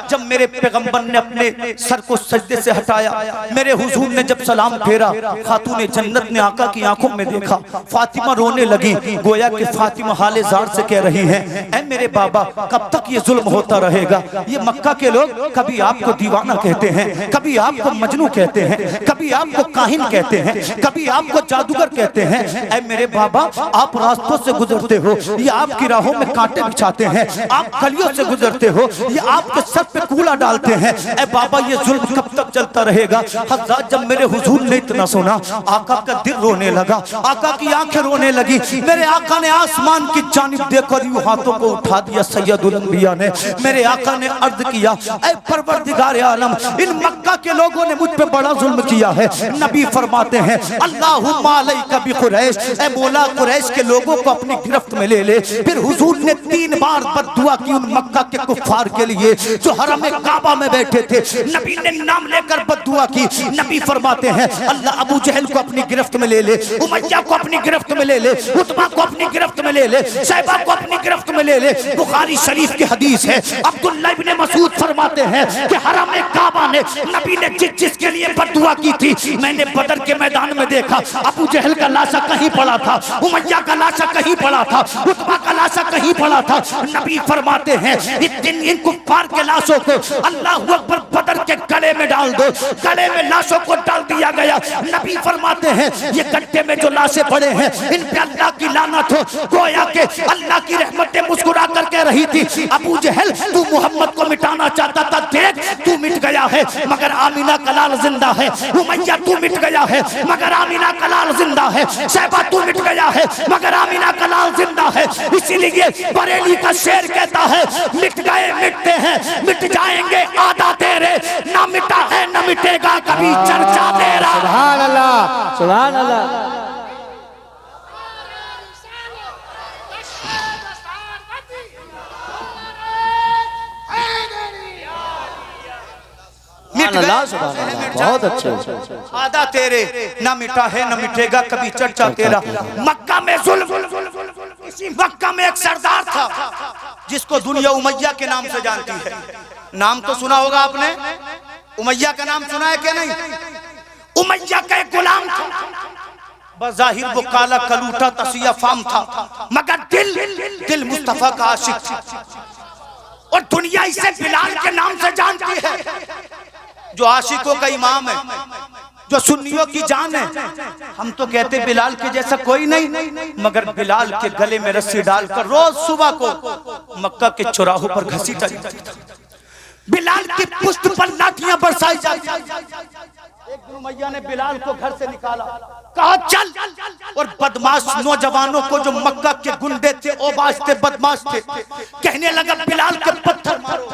जब मेरे पैगंबर ने अपने सर को सजदे से हटाया, मेरे हुजूर ने जब सलाम फेरा, खातूने जन्नत ने आका की आंखों में देखा, फातिमा रोने लगी। गोया कि फातिमा हाले जार से कह रही हैं, ऐ मेरे बाबा कब तक ये जुल्म होता रहेगा? ये मक्का के लोग कभी आपको दीवाना कहते हैं, कभी आपको मजनू कहते हैं, कभी आपको काहिन कहते हैं, कभी आपको जादूगर कहते हैं। ऐ मेरे बाबा आप रास्तों से गुजरते हो, ये आपकी राहों में कांटे बिछाते हैं, आप गलियों से गुजरते हो, ये आपके सर पे कूड़ा डालते हैं। ऐ बाबा ये जुल्म कब तक चलता रहेगा? हज़रत जब मेरे हुजूर ने इतना सुना, आका का दिल रोने लगा, आका की आंखें रोने लगी। मेरे आका ने आसमान की जानिब देखकर यूं हाथों को उठा दिया। सैयदुल अंबिया ने, मेरे आका ने अर्ज किया, ऐ परवरदिगार आलम, इन मक्का के लोगों ने मुझ पे बड़ा जुल्म किया है। नबी फरमाते हैं, अल्लाहुम्मा अलैका बिकुरैश, ऐ मौला कुरैश के लोगों को अपनी गिरफ्त में ले ले। फिर हुजूर ने 3 बार बद्दुआ की उन मक्का के कुफ्फार के लिए जो हरम काबा में बैठे थे। नबी ने नाम लेकर बद्दुआ की। नबी फरमाते हैं, अल्लाह अबू जहल को अपनी गिरफ्त में ले ले, उमैया को अपनी गिरफ्त में ले ले, उतबा को अपनी गिरफ्त में ले ले, शैबा को अपनी गिरफ्त में ले ले। बुखारी शरीफ की हदीस है, अब्दुल्लाह इब्ने मसूद फरमाते हैं कि हरम काबा ने नबी ने जिसके लिए बद्दुआ की थी, मैंने बदर के मैदान में देखा, अबू जहल का लाशा कहीं पड़ा था, उमैया का लाशा कहीं पड़ा था, उतबा का लाशा कहीं पड़ा था। नबी फरमाते हैं, इस दिन इन कुफ्फार के लाशों को अल्लाहू अकबर बदर के गले में डाल दो। गले में लाशों को डाल दिया गया। नबी फरमाते हैं, ये गड्ढे में जो लाशें पड़े हैं, इन पे अल्लाह की लानत हो। गोया के अल्लाह की रहमतें मुस्कुरा कर कह रही थी, अबू जहल तू मोहम्मद को मिटाना चाहता था, देख तू मिट गया है, मगर आमीना का लाल जिंदा है। उमैया तू मिट गया है, मगर आमीना का लाल जिंदा है। शैबा तू मिट गया है, मगर आमीना का लाल जिंदा है। इसीलिए बरेली का शेर कहता है, मिट गए मिटते हैं, मिट जाएंगे आधा तेरे, ना मिटा है ना मिटेगा कभी चर्चा तेरा। सुभान अल्लाह, सुभान अल्लाह। बहुत अच्छे, आधा तेरे, ना मिटा है ना मिटेगा कभी चर्चा तेरा। मक्का में जुल्म, इसी मक्का में एक सरदार था जिसको दुनिया उमैया के नाम से जानती है। नाम तो सुना होगा आपने, उमैया का नाम सुना है क्या नहीं? उमैया का एक गुलाम था, बज़ाहिर वो काला कलूटा तसिया फाम था, मगर दिल मुस्तफा का आशिक था। और दुनिया इसे बिलाल के नाम से जानती है, जो आशिकों का इमाम है, जो सुन्नियों की जान है। हम तो कहते बिलाल के जैसा कोई नहीं, मगर बिलाल के गले में रस्सी डालकर रोज सुबह को मक्का के चौराहों पर घसीटा जाता था। बिलाल की पुष्ट पर लाठियां बरसाई जाती। एक दिन उमैया ने बिलाल को घर से निकाला, कहा चल, और बदमाश नौजवानों को जो मक्का के गुंडे थे, ओबाज थे, बदमाश थे, कहने लगा बिलाल के पत्थर मारो।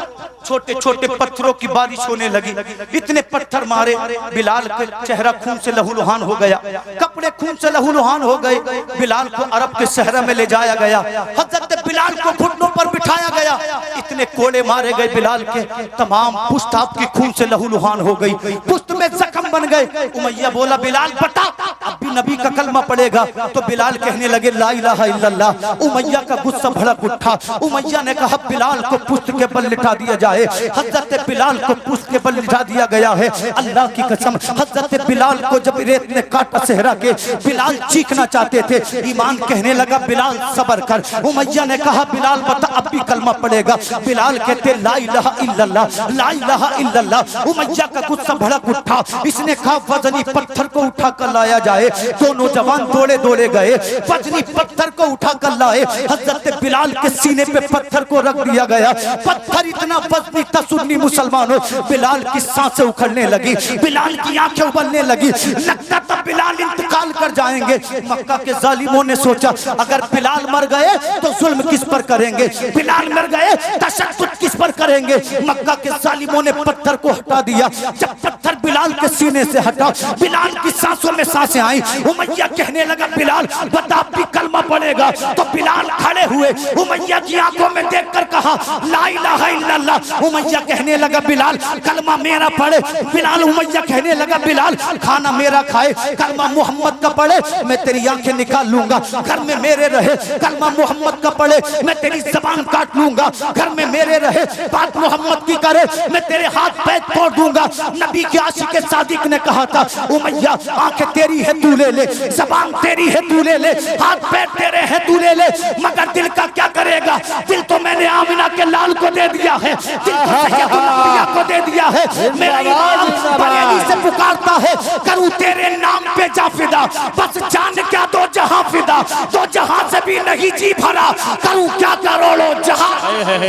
छोटे छोटे पत्थरों की बारिश होने लगी। इतने पत्थर मारे, बिलाल का चेहरा खून से लहूलुहान हो गया, कपड़े खून से लहूलुहान हो गए। बिलाल को अरब के सहरा में ले जाया गया, हजरत बिलाल को घुटनों पर बिठाया गया। इतने कोड़े मारे गए बिलाल के, तमाम पुश्त आपकी खून से लहूलुहान हो गई, पुश्त में जख्म बन गए। उमैया बोला, बिलाल बता, अब भी नबी का कलमा पड़ेगा? तो बिलाल कहने लगे, ला इलाहा इल्लल्लाह। उमैया का गुस्सा भड़क उठा। उमैया ने कहा, बिलाल को पुश्त के बल लिटा दिया जाए। हजरत बिलाल को पुश्त के बल लिटा दिया गया है। अल्लाह की कसम, हजरत बिलाल को जब रेत ने काटा सहरा के, बिलाल चीखना चाहते थे। ईमान कहने लगा, बिलाल सब्र कर। उमैया ने कहा, बिलाल बता, अब भी कलमा पड़ेगा? बिलाल कहते, ला इलाहा इल्लल्लाह, ला इलाहा इल्लल्लाह। उमैया का गुस्सा भड़क उठा। इसने कहा, वजनी पत्थर को उठा कर लाया जाए। दोनों जवान दौड़े दौड़े गए, वजनी पत्थर को उठा कर लाए। हजरत बिलाल के सीने पे पत्थर को रख दिया गया। पत्थर इतना वजनी था, सुन्नी मुसलमानों, बिलाल की सांसें उखड़ने लगी, बिलाल की आंखें उबलने लगी। लगता था बिलाल इंतकाल कर जाएंगे। मक्का के जालिमों ने सोचा, अगर बिलाल मर गए तो जुल्म किस पर करेंगे? बिलाल मर गए तशद्दुद किस पर करेंगे? मक्का के जालिमों ने पत्थर को हटा दिया। जब पत्थर बिलाल के सीने से हटा, बिलाल की सांसों में सांसें आई। उमैया कहने लगा बिलाल बता अब भी कलमा पड़ेगा? तो बिलाल खड़े हुए, उमैया की आंखों में देखकर कहा ला इलाहा इल्लल्लाह। उमैया कहने लगा बिलाल कलमा मेरा पढ़े। बिलाल उमैया कहने लगा बिलाल खाना मेरा खाए, कलमा मोहम्मद का पढ़े, मैं तेरी आंखें निकाल लूंगा। घर में मेरे रहे, कलमा मोहम्मद का पढ़े, मैं तेरी जबान काट लूंगा। घर में मेरे रहे, बात मोहम्मद की करे, मैं तेरे हाथ पैर तोड़ दूंगा। नबी के आशिक सादिक ने कहा था उमैया आंखें तेरी है तू ले ले, जबान तेरी है तू ले ले, हाथ पैर तेरे हैं तू ले ले, मगर दिल का क्या करेगा? दिल तो मैंने आमिना के लाल को दे दिया है, दिल तो सैयदुल अंबिया को दे दिया है। मेरा इमाम बरेली से पुकारता है करूं तेरे नाम पे जा फिदा, बस जान क्या दो जहां फिदा, दो जहां से भी नहीं जी भरा, करूं क्या करोड़ों जहां।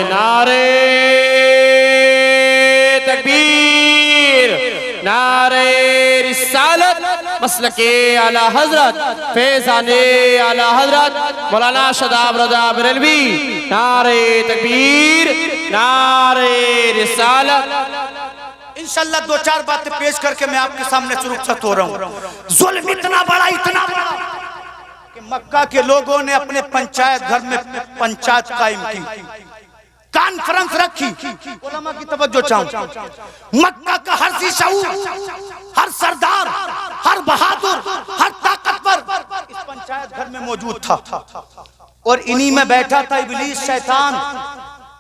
नारे तकबीर, नारे रिसालत, मसलके आला हजरत, फैज़ाने आला हजरत मौलाना शदाब रज़ा बरेलवी। नारे तकबीर, नारे रिसालत। इंशाल्लाह दो चार बातें पेश करके मैं आपके सामने सुरक्षित हो रहा हूँ। जुल्म इतना बड़ा कि मक्का के लोगों ने अपने पंचायत घर में पंचायत कायम की, कॉन्फ्रेंस रखी। उलमा की तवज्जो चाहूं, मक्का का हर शऊर, हर सरदार, हर बहादुर, हर ताकतवर इस पंचायत घर में मौजूद था। और इन्हीं में बैठा था इब्लीस शैतान।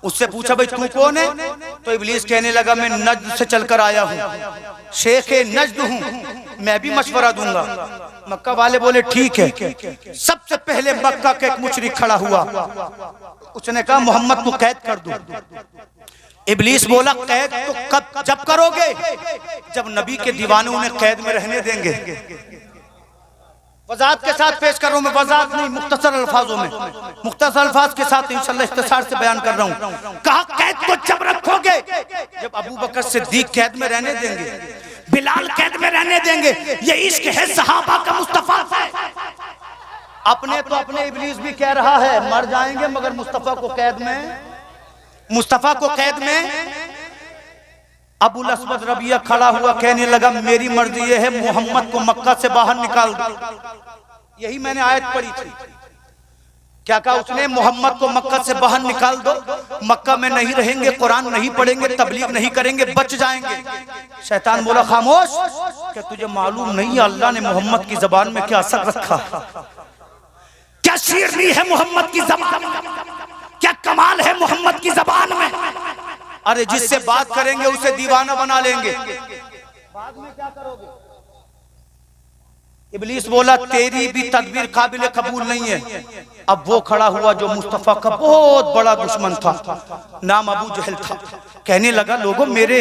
उससे पूछा भाई तू कौन है? तो इब्लीस कहने लगा मैं नज्द से चलकर आया हूँ, शेख नज्द हूँ, मैं भी मशवरा दूंगा। मक्का वाले बोले ठीक है। सबसे पहले मक्का का एक मुशरिक खड़ा हुआ, उसने कहा मोहम्मद को कैद कर दो। इब्लीस बोला कैद तो कब जब करोगे जब नबी के दीवाने उन्हें कैद में रहने देंगे। वजाहत के साथ पेश कर रहा हूं मैं, वजाहत नहीं मुख्तसर अल्फाजों में, मुख्तसर अल्फाज के साथ इंशाल्लाह इख्तिसार से बयान कर रहा हूं। कहा कैद तो जब रखोगे जब अबू बकर सिद्दीक कैद में रहने देंगे, बिलाल कैद में रहने देंगे। ये इश्क है सहाबा का, मुस्तफा है। अपने तो अपने इब्लीस भी कह रहा है मर जाएंगे मगर मुस्तफा को कैद में, मुस्तफा को कैद में। अबुल अस्वद रबिया खड़ा हुआ कहने लगा मेरी मर्जी ये है मोहम्मद को मक्का से बाहर निकाल दो। यही मैंने आयत पढ़ी थी। क्या कहा उसने? मोहम्मद को मक्का से बाहर निकाल दो, मक्का में नहीं रहेंगे, कुरान नहीं पढ़ेंगे, तबलीग नहीं करेंगे, बच जाएंगे। शैतान बोला खामोश, क्या तुझे मालूम नहीं है अल्लाह ने मोहम्मद की जबान में क्या असर रखा? क्या शीरनी है मोहम्मद की जबान में, क्या कमाल है मोहम्मद की जबान में। अरे जिससे बात करेंगे उसे दीवाना बना लेंगे, बाद में क्या करोगे? इब्लीस बोला तेरी भी तदबीर काबिल कबूल नहीं है। अब वो खड़ा हुआ जो मुस्तफा का बहुत बड़ा दुश्मन था, नाम अबू जहल था। कहने लगा लोगों मेरे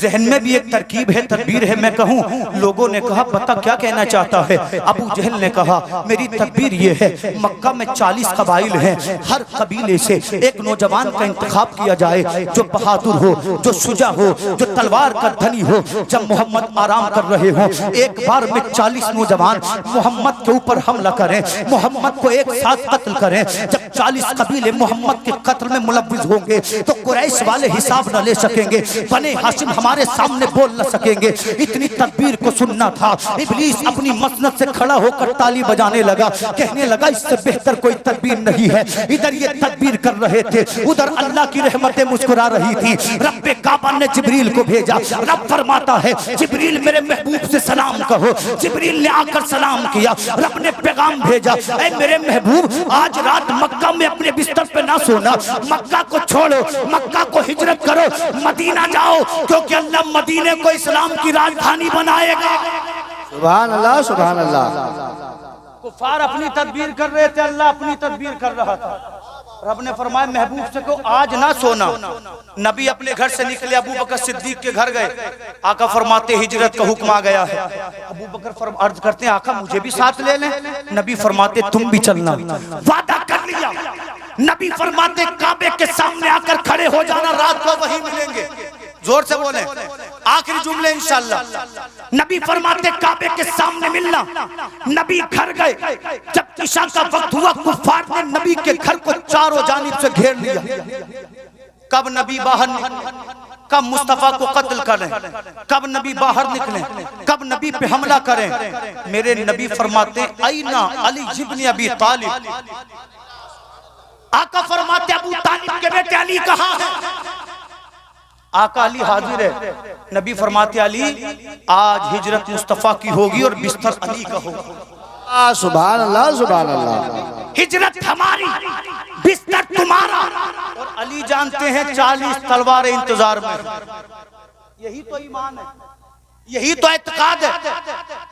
जहन में भी एक तरकीब है, तदबीर है, मैं कहूँ। लोगों ने कहा पता क्या कहना चाहता है? अबू जहल ने कहा मेरी तदबीर ये है मक्का में 40 कबाइल हैं, हर कबीले से एक नौजवान का इंतखाब किया जाए जो बहादुर हो, जो शुजा हो, जो तलवार का धनी हो। जब मोहम्मद आराम कर रहे हो एक बार में 40 नौजवान मोहम्मद के ऊपर हमला करें, मोहम्मद को एक साथ कत्ल करें। जब 40 कबीले मोहम्मद के कत्ल में मुलव्विस होंगे तो कुरैश वाले हिसाब न ले सकेंगे, बने हाशिम हमारे सामने बोल न सकेंगे। इतनी तदबीर को सुनना था। इब्लीस अपनी मसनद से खड़ा होकर ताली बजाने लगा, कहने लगा इससे बेहतर कोई तदबीर नहीं है। इधर ये तदबीर कर रहे थे, उधर अल्लाह की रहमतें मुस्कुरा रही थी। रब्बे काबा ने जिब्रील को भेजा। रब फरमाता है जिब्रील मेरे महबूब से सलाम कहो। जिब्रील ने आकर सलाम किया। रब ने पैगाम भेजा, ऐ मेरे महबूब आज रात मक्का में अपने बिस्तर पे ना सोना, मक्का को छोड़ो, मक्का को हिजरत करो, मदीना जाओ, क्योंकि अल्लाह मदीने को इस्लाम की राजधानी बनाएगा। सुभान अल्लाह, सुभान अल्लाह। कुफार अपनी तदबीर कर रहे थे, अल्लाह अपनी तदबीर कर रहा था। रब ने फरमाया महबूब से को आज ना सोना। नबी अपने घर से निकले, अबू बकर सिद्दीक के घर गए। आका फरमाते हिजरत का हुक्म आ गया है। अबू बकर अर्ज करते हैं आका मुझे भी साथ ले लें। नबी फरमाते तुम भी चलना। वादा कर लिया। नबी फरमाते काबे के सामने आकर खड़े हो जाना, रात को वहीं मिलेंगे। जोर से बोले आखिरी जुमले इंशाल्लाह। नबी फरमाते काबे के सामने मिलना। नबी घर गए। जब इशा का वक्त हुआ कुफार ने नबी के घर को चारों जानिब से घेर लिया। कब नबी बाहर कब मुस्तफा को कत्ल करें, कब नबी बाहर निकलें, कब नबी पे हमला करें। मेरे नबी फरमाते आईना अली इब्न अबी तालिब। आका फरमाते अबू तालिब के बेटे अली कहाँ है? आका अली हाजिर है। नबी फरमाते अली आज हिजरत मुस्तफा की होगी और बिस्तर अली का होगा। सुभान अल्लाह, सुभान अल्लाह। हिजरत हमारी, बिस्तर तुम्हारा। और अली जानते हैं 40 तलवारें इंतजार में। यही तो ईमान है, यही तो एतकाद है।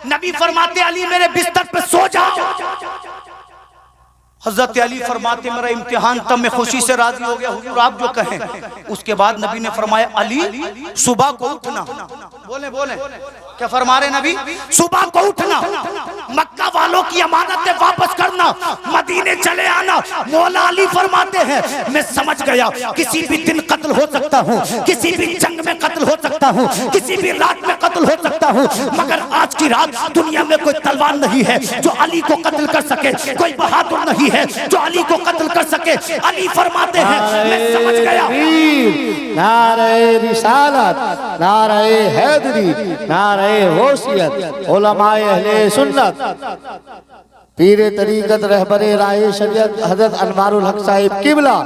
नबी फरमाते अली मेरे बिस्तर पे सो जाओ। हजरत अली फरमाते मेरा इम्तिहान तब मैं खुशी से राजी हो गया, हुजूर आप जो कहें। उसके बाद नबी ने फरमाया अली सुबह को उठना। बोले बोले क्या फरमा रहे नबी? सुबह को उठना, मक्का वालों की अमानतें वापस करना, मदीने चले आना। मौला अली फरमाते हैं मैं समझ गया किसी भी दिन कत्ल हो सकता हूँ, किसी भी जंग में कत्ल हो सकता हूँ, किसी भी रात में कत्ल हो सकता हूँ, मगर आज की रात दुनिया में कोई तलवार नहीं है जो अली को कत्ल कर सके, कोई बहादुर नहीं है जो अली को कत्ल कर सके। अली फरमाते हैं मैं समझ गया। नारे रिसालत, नारे हैदरी, नारे होशियत, उलमाए अहले सुन्नत, पीरे तरीकत रहबरे राहे शरीयत हजरत अनवारुल हक साहिब किबला,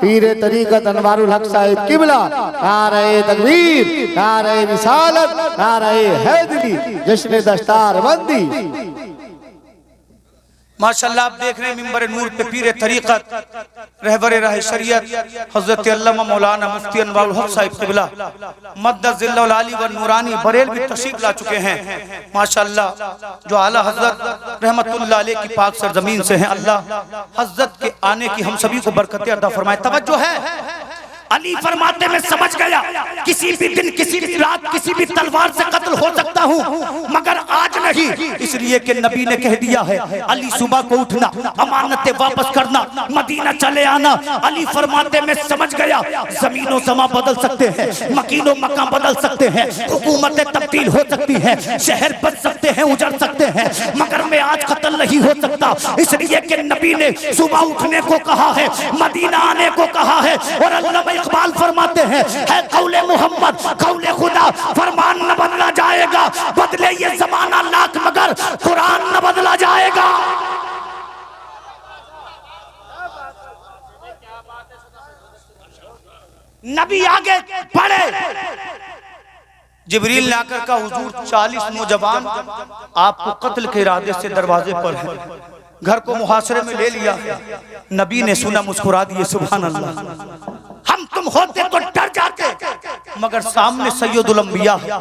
पीरे तरीकत अनवारुल हक साहिब किबला। नारे तकबीर, नारे रिसालत, नारे हैदरी, जश्न दस्तार बंदी। माशाल्लाह आप देख रहे हैं मिंबर नूर पे पीरे तरीकत रहबरे राह शरीयत हजरत अल्लामा मौलाना मुफ्ती अनवारुल हक साहिब किबला मद्दज़िल्लुल आली व नूरानी बरेल भी तशरीफ ला चुके हैं। माशाल्लाह जो आला हजरत रहमतुल्लाह अलैह की पाक सरजमीन से हैं, अल्लाह हजरत के आने की हम सभी को बरकतें अता फरमाए। तवज्जो है, अली फरमाते मैं समझ गया किसी भी दिन, किसी भी रात, किसी भी तलवार से कत्ल हो सकता हूँ, मगर आज नहीं। इसलिए कि नबी ने कह दिया है अली सुबह को उठना, अमानतें वापस करना, मदीना चले आना। अली फरमाते मैं समझ गया जमीनों समा बदल सकते हैं, मकीनों मकान बदल सकते हैं, हुकूमतें तब्दील हो सकती हैं, शहर बच सकते हैं, उजड़ सकते हैं, मगर मैं आज कत्ल नहीं हो सकता। इसलिए कि नबी ने सुबह उठने को कहा है, मदीना आने को कहा है। और अल्लाह इकबाल फरमाते हैं है कौले मोहम्मद कौले खुदा, फरमान न बदला जाएगा, बदले ये जमाना लाख मगर कुरान न बदला जाएगा। नबी आगे बढ़े, जिब्रील ने आकर कहा हुजूर 40 नौजवान आपको कत्ल के इरादे से दरवाजे पर हैं, घर को मुहासरे में ले लिया। नबी ने सुना, मुस्कुरा दिए, सुभान अल्लाह। हम तुम होते तो डर जाते, मगर सामने सैयदुल अंबिया है।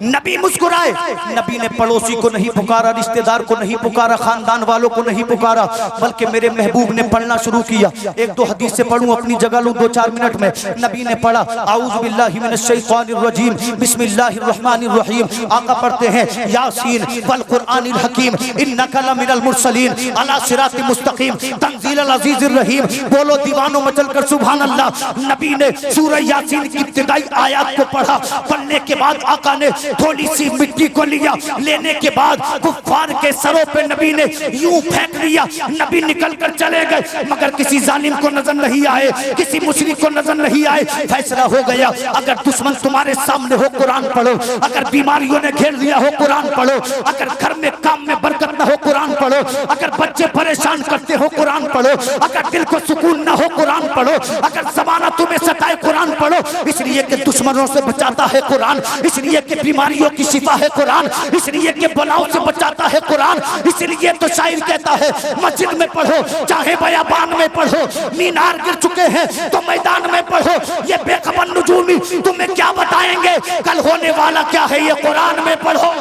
नबी मुस्कुराए। नबी ने पड़ोसी को नहीं पुकारा, रिश्तेदार को नहीं पुकारा, खानदान वालों को नहीं पुकारा, बल्कि मेरे महबूब ने पढ़ना शुरू किया। एक दो हदीस से पढ़ूं, अपनी जगह लूं 2-4 मिनट में। नबी ने पढ़ा आऊज़ु बिल्लाहि मिनश शैतानिर रजीम बिस्मिल्लाहिर रहमानिर रहीम। आका पढ़ते हैं यासीन वल कुरआनिल हकीम इन्नका लमिनल मुरसलीन अला सिरातिल मुस्तकीम तंजीलल अजीजिर रहीम। बोलो दीवानों मचल कर सुभान अल्लाह। नबी ने सूरह यासीन की इब्तिदाई आयत को पढ़ा। पढ़ने के बाद आका ने थोड़ी सी मिट्टी को लिया, लेने के बाद कुफ्फार के सरों पे नबी ने यूं फेंक दिया। नबी निकल कर चले गए, मगर किसी जालिम को नजर नहीं आए, किसी मुशरिक को नजर नहीं आए। फैसला हो गया, अगर दुश्मन तुम्हारे सामने हो कुरान पढ़ो, अगर बीमारियों ने घेर लिया हो कुरान पढ़ो, अगर घर में काम में बरकत न हो कुरान पढ़ो, अगर बच्चे परेशान करते हो कुरान पढ़ो, अगर दिल को सुकून न हो कुरान पढ़ो, अगर ज़माना तुम्हें सताए कुरान पढ़ो। इसलिए कि दुश्मनों से बचाता है कुरान, इसलिए कि बीमारियों की शिफा है कुरान, इसलिए कि बलाओं से बचाता है कुरान। इसलिए तो शायर कहता है मस्जिद में पढ़ो चाहे बयाबान में पढ़ो, मीनार गिर चुके हैं तो मैदान में पढ़ो। ये बेखबर नुजूमी तुम्हें क्या बताएंगे कल होने वाला क्या है, ये कुरान में पढ़ो।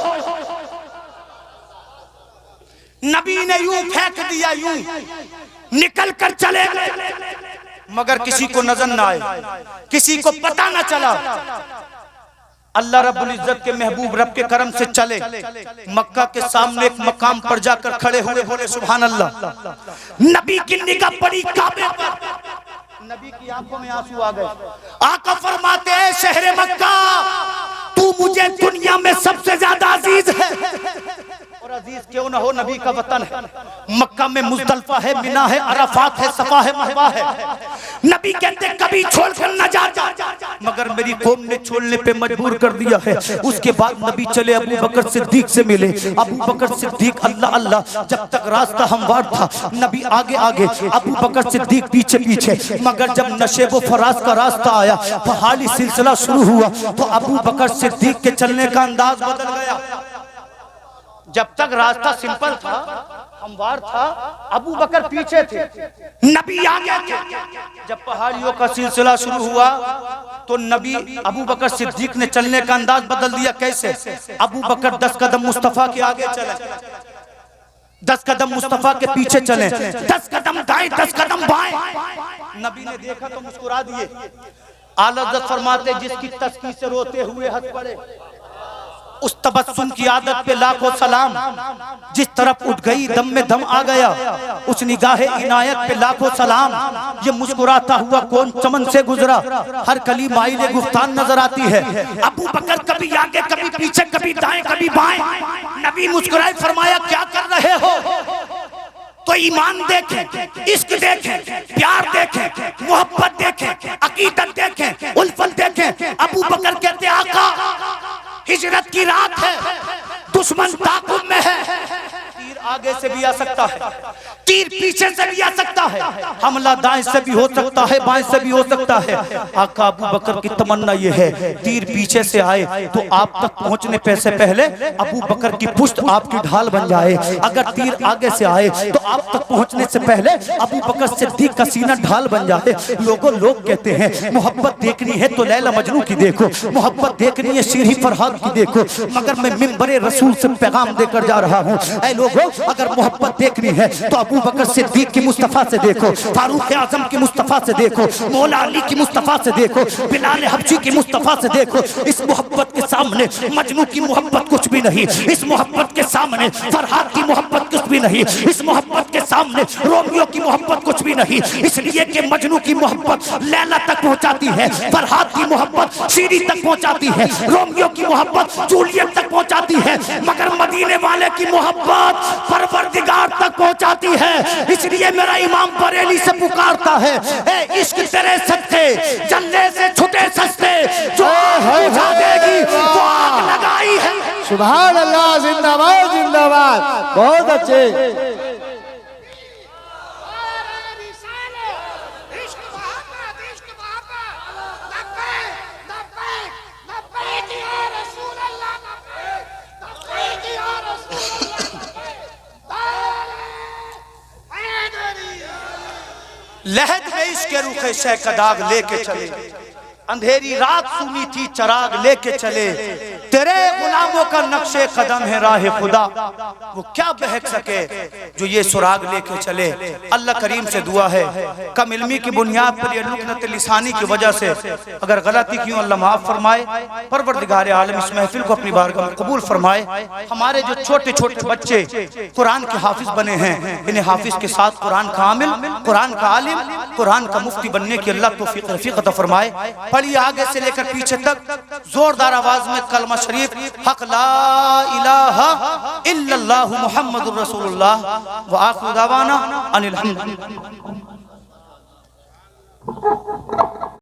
नबी ने यूं फेंक दिया, यूं निकल कर चले गए, मगर किसी को नजर ना आए, किसी को पता ना चला। अल्लाह रब्बुल इज्जत के महबूब रब के करम से चले, मक्का के सामने एक मकाम पर जाकर खड़े हुए, बोले सुभान अल्लाह। नबी की निगाह पड़ी काबे पर, नबी की आंखों में आंसू आ गए। आका फरमाते हैं शहर मक्का तू मुझे दुनिया में सबसे ज्यादा अजीज है। और अजीज क्यों ना हो, नबी का वतन है। मक्का में मुज़दलिफा है, मिना है, अराफात है, सफा है, मरवा है। नबी कहते कभी छोड़कर न जा, मगर मेरी कौम ने छोड़ने पे मजबूर कर दिया है। उसके बाद नबी चले अबू बकर सिद्दीक से मिले। अबू बकर सिद्दीक अल्लाह अल्लाह, जब तक रास्ता हमवार था नबी आगे आगे, अबू बकर सिद्दीक पीछे पीछे। मगर जब नशेबो फराज का रास्ता आया, पहाड़ी सिलसिला शुरू हुआ, तो अबू बकर सिद्दीक के चलने का अंदाज बदल गया। जब तक रास्ता सिंपल था, हमवार था, अबू बकर पीछे थे, नबी आगे थे। जब पहाड़ियों का सिलसिला शुरू हुआ तो नबी अबू बकर सिद्दीक ने चलने का अंदाज बदल दिया। कैसे? अबू बकर 10 कदम मुस्तफा के आगे चले, 10 कदम मुस्तफा के पीछे चले, 10 कदम दाएं, 10 कदम बाएं। नबी ने देखा तो मुस्कुरा दिए। आला हज़रत फरमाते जिसकी तस्की से रोते हुए हंस पड़े, उस तबस्सुम की आदत पे लाखों सलाम। जिस तरफ उठ गई दम में दम आ गया, उस निगाहे इनायत पे लाखों सलाम। ये मुस्कुराता हुआ कौन चमन से गुजरा, हर कली माइले गुफ्तान नजर आती है। अबू बकर कभी आगे कभी पीछे, कभी दाएं कभी बाएं। नबी मुस्कुराए, फरमाया क्या कर रहे हो? तो ईमान देखें, इश्क देखें, प्यार देखें, मोहब्बत देखें, अकीदत देखें, उल्फत देखें। अबू बकर कहते आका हिजरत की रात है, दुश्मन ताकुब में है, तीर आगे से भी आ सकता है, तीर पीछे से भी आ सकता है, हमला दाएं से भी हो सकता है, बाएं से भी हो सकता है। आका अबू बकर की तमन्ना ये है तीर पीछे से आए तो आप तक पहुंचने से पहले अबू बकर की पुश्त आपकी ढाल बन जाए। अगर तीर आगे से आए तो आप तक पहुंचने से पहले अबू बकर सिद्दीक का सीना ढाल बन जाए। लोग कहते हैं मोहब्बत देखनी है तो लैला मजनू की देखो, मोहब्बत देखनी है सीरी फरहाद की देखो, मगर मैं मिंबरे रसूल से पैगाम देकर जा रहा हूँ। ऐ लोगों, अगर मोहब्बत देखनी है तो अबू बकर सिद्दीक की मुस्तफा से देखो, फारूक आजम की मुस्तफा से देखो, मौला अली की मुस्तफा से देखो, बिलाल हबशी की मुस्तफा से देखो। इस मोहब्बत के सामने मजनू की मोहब्बत कुछ भी नहीं, इस मोहब्बत के सामने फरहाद की मोहब्बत कुछ भी नहीं, इस मोहब्बत के सामने रोमियो की मोहब्बत कुछ भी नहीं। इसलिए कि मजनू की मोहब्बत लैला तक पहुंचाती है, फरहाद की मोहब्बत शीरी तक पहुंचाती है, रोमियो की मोहब्बत जूलियट तक पहुंचाती है, मगर मदीने वाले की मोहब्बत परवरदिगार तक पहुंचाती है। इसलिए मेरा इमाम बरेली से पुकारता है, ए इश्क तेरे सत्ते जलने से छुटे सस्ते, जो बुझा देगी वो आग लगाई है। सुभान अल्लाह, जिंदाबाद जिंदाबाद, बहुत अच्छे। लहद में इसके रुखे शह का दाग लेके चले, अंधेरी रात सुनी थी चराग लेके चले, तेरे गुलामों का नक्शे कदम है राह खुदा, वो क्या बहक सके जो ये सुराग लेके चले। अल्लाह करीम से दुआ है कम इल्मी की बुनियाद पर ये लुकनत लिसानी की वजह से अगर गलती की अल्लाह माफ फरमाए, परवरदिगार आलम इस महफिल को अपनी बारगाह में कबूल फरमाए। हमारे जो छोटे छोटे बच्चे कुरान के हाफिज बने हैं, इन्हें हाफिज के साथ कुरान का आमिल, कुरान का आलिम, कुरान का मुफ्ती बनने की अल्लाह तौफीक रफीक अता फरमाए। पढ़िए आगे से लेकर पीछे तक जोरदार आवाज में कलमा शरीफ, हक ला इलाहा इल्लल्लाहु मुहम्मदुर रसूलुल्लाह व आखिरु दावाना अनिल हम्द।